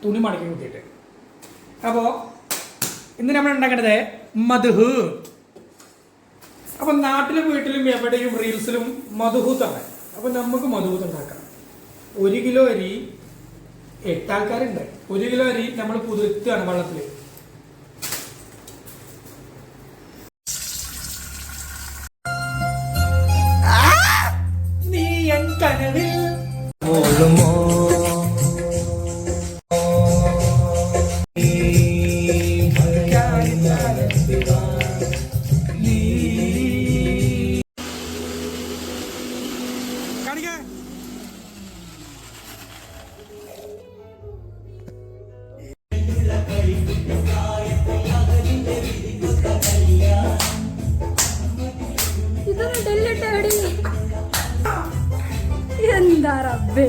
തുണി മടക്കി കുത്തിയിട്ട്. അപ്പോൾ ഇന്ന് നമ്മൾ ഉണ്ടാക്കേണ്ടത് മധുഹ്. അപ്പം നാട്ടിലും വീട്ടിലും എവിടെയും റീൽസിലും മധുഹൂത്താണ്. അപ്പം നമുക്ക് മധുഹൂത്ത് ഉണ്ടാക്കാം. 1 കിലോ അരി 8 ആൾക്കാരുണ്ട്. 1 കിലോ അരി നമ്മൾ കുതിർത്തുകയാണ് വെള്ളത്തിൽ. നീ എൻ കനവിൽ എന്താ റബ്ബേ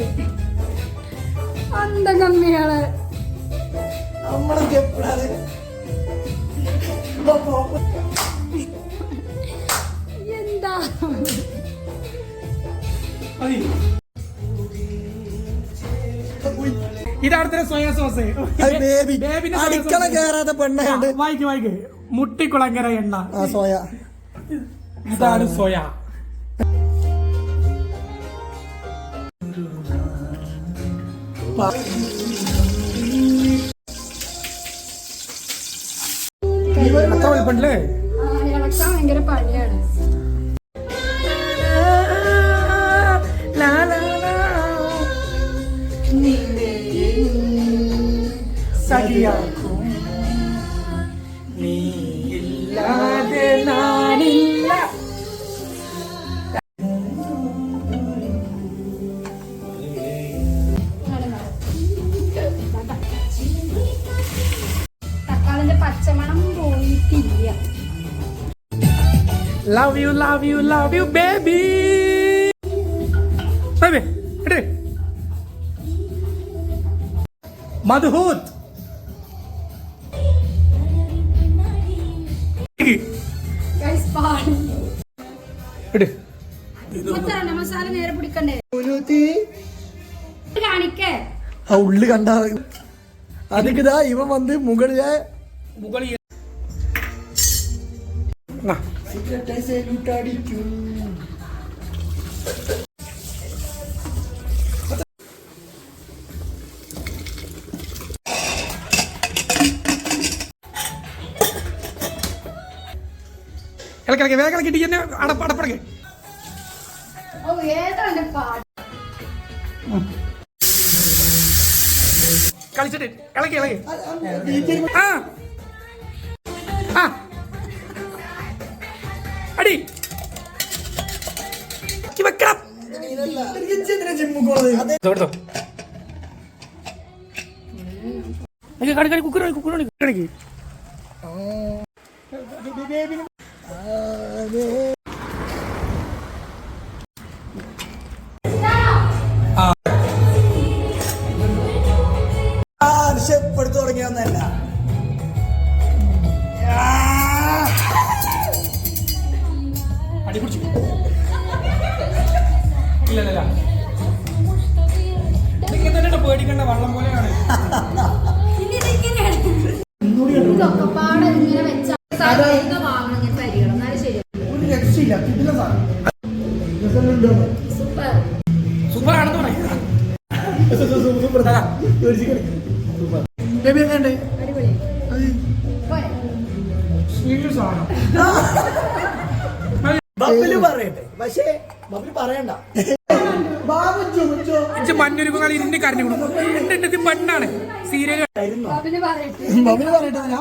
അന്ത കമ്മികള് എന്താ ഇതാണ് സോയാ സോസ്. അടുക്കള കേറാത്ത പെണ്ണുണ്ട്. വായിക്ക് മുട്ടിക്കുളങ്ങര എണ്ണ സോയ. ഇതാണ് സോയ. അത്ര വലുപ്പണ്ടല്ലേ? ഭയങ്കര പണിയാണ്. നീ ഇല്ലാതെ നാനില്ല. തക്കാളിന്റെ പച്ചമണം പോയിട്ടില്ല. Love you baby. Baby, ഇട്. മധുഹൂത്ത് മസാല നേരെ പിടിക്കണ്ടേ കാണിക്കേ. ആ ഉള്ളി കണ്ട അതിക്കിതാ ഇവൻ വന്ന് മുകളിലെ ഇളക്കിളക്കി വേഗം ഇളക്കിട്ട് തന്നെ അടപ്പടക്കെ കളിച്ചിട്ട് ഇളക്കി അടി വെക്കണം. കുക്കറി എടുത്തു തുടങ്ങിയൊന്നല്ല. അടി പിടിച്ചു. ഇല്ല തന്നെ പേടിക്കണ്ട, വള്ളം പോലെയാണ്. സൂപ്പറാണെന്ന് പറയാം. ബബില് പറയട്ടെ, പക്ഷേ ബബില് പറയണ്ട. മഞ്ഞൊരു കളി ഇരുന്ന് കരഞ്ഞു കൊടുക്കും. പെണ്ണാണ് സീരിയൽ. ബബില് പറയട്ടെ. ബബില് പറയട്ടെ.